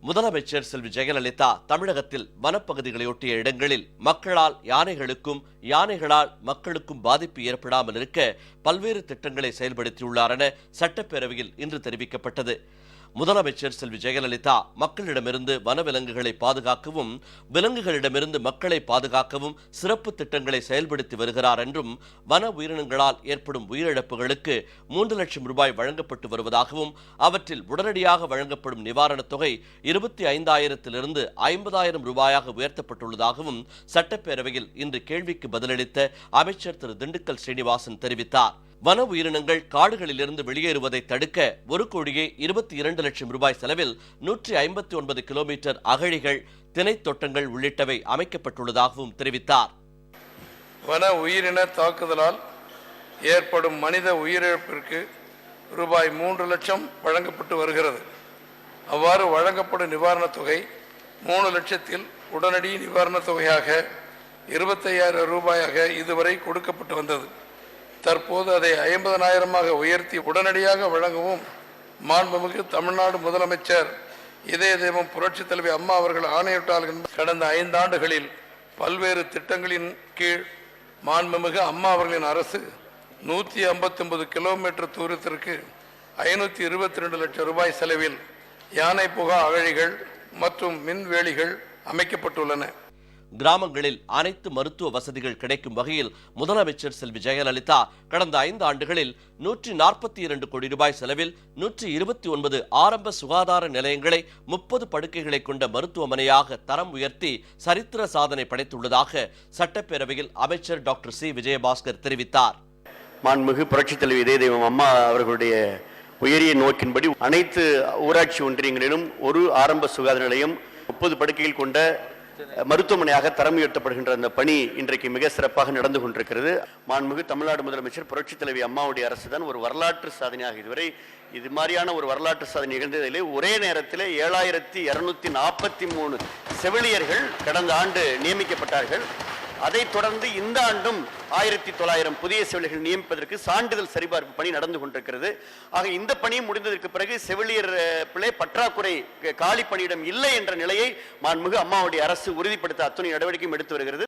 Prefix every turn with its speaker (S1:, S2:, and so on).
S1: முதலமைச்சர் செல்வி ஜெயலலிதா தமிழகத்தில் வனப்பகுதிகளையொட்டிய இடங்களில் மக்களால் யானைகளுக்கும் யானைகளால் மக்களுக்கும் பாதிப்பு ஏற்படாமல் இருக்க பல்வேறு திட்டங்களை செயல்படுத்தியுள்ளார் என சட்டப்பேரவையில் இன்று தெரிவிக்கப்பட்டது. முதலமைச்சர் செல்வி ஜெயலலிதா மக்களிடமிருந்து வனவிலங்குகளை பாதுகாக்கவும் விலங்குகளிடமிருந்து மக்களை பாதுகாக்கவும் சிறப்பு திட்டங்களை செயல்படுத்தி வருகிறார் என்றும் வன உயிரினங்களால் ஏற்படும் உயிரிழப்புகளுக்கு 3 லட்சம் ரூபாய் வழங்கப்பட்டு வருவதாகவும் அவற்றில் உடனடியாக வழங்கப்படும் நிவாரணத் தொகை 25,000 50,000 ரூபாயாக உயர்த்தப்பட்டுள்ளதாகவும் சட்டப்பேரவையில் இன்று கேள்விக்கு பதிலளித்த அமைச்சர் திரு திண்டுக்கல் ஸ்ரீனிவாசன் தெரிவித்தார். வன உயிரினங்கள் காடுகளிலிருந்து வெளியேறுவதை தடுக்க 1,22 லட்சம் ரூபாய் செலவில் 159 கிலோமீட்டர் அகழிகள், திணை தோட்டங்கள் உள்ளிட்டவை அமைக்கப்பட்டுள்ளதாகவும் தெரிவித்தார்.
S2: வன உயிரின தாக்குதலால் ஏற்படும் மனித உயிரிழப்பிற்கு ரூபாய் 3 லட்சம் வழங்கப்பட்டு வருகிறது. அவ்வாறு வழங்கப்படும் நிவாரணத் தொகை 3 லட்சத்தில் உடனடி நிவாரணத் தொகையாக 25,000 ரூபாயாக இதுவரை கொடுக்கப்பட்டு வந்தது. தற்போது அதை 50,000 உயர்த்தி உடனடியாக வழங்கவும் மாண்புமிகு தமிழ்நாடு முதலமைச்சர் இதய தெய்வம் புரட்சி தலைவி அம்மா அவர்கள் ஆணையிட்டார்கள். கடந்த 5 ஆண்டுகளில் பல்வேறு திட்டங்களின் கீழ் மாண்புமிகு அம்மா அவர்களின் அரசு 159 கிலோமீட்டர் தூரத்திற்கு 522 லட்சம் ரூபாய் செலவில் யானை புகா அகழிகள் மற்றும் மின்வேலிகள் அமைக்கப்பட்டுள்ளன.
S1: கிராமங்களில் அனைத்து மருத்துவ வசதிகள் கிடைக்கும் வகையில் முதலமைச்சர் செல்வி ஜெயலலிதா கடந்த 5 ஆண்டுகளில் 142 கோடி ரூபாய் செலவில் 129 ஆரம்ப சுகாதார நிலையங்களை 30 படுக்கைகளை கொண்ட மருத்துவமனையாக தரம் உயர்த்தி சரித்திர சாதனை படைத்துள்ளதாக சட்டப்பேரவையில் அமைச்சர் டாக்டர் சி விஜயபாஸ்கர் தெரிவித்தார்.
S3: மாண்புமிகு புரட்சித் தலைவி இதய தெய்வம் அம்மா அவர்களுடைய உயரிய நோக்கின்படி அனைத்து ஊராட்சி ஒன்றியங்களிலும் ஒரு ஆரம்ப சுகாதார நிலையம் 30 படுக்கைகள் கொண்ட மருத்துவமனையாக தரம் உயர்த்தப்படுகின்ற அந்த பணி இன்றைக்கு மிக சிறப்பாக நடந்து கொண்டிருக்கிறது. மாண்புமிகு தமிழ்நாடு முதலமைச்சர் புரட்சித் தலைவி அம்மாவுடைய அரசு தான் ஒரு வரலாற்று சாதனையாக இதுவரை இது மாதிரியான ஒரு வரலாற்று சாதனை நிகழ்ந்ததிலே ஒரே நேரத்தில் 7,243 செவிலியர்கள் கடந்த ஆண்டு நியமிக்கப்பட்டார்கள். அதைத் தொடர்ந்து இந்த ஆண்டும் 1,900 புதிய செவிலியர்கள் நியமிப்பதற்கு சான்றிதழ் சரிபார்ப்பு பணி நடந்து கொண்டிருக்கிறது. ஆக இந்த பணி முடிந்ததற்கு பிறகு செவிலியர் பற்றாக்குறை காலி பணியிடம் இல்லை என்ற நிலையை மாண்புமிகு அம்மாவுடைய அரசு உறுதிப்படுத்த அத்துணை நடவடிக்கையும் எடுத்து வருகிறது.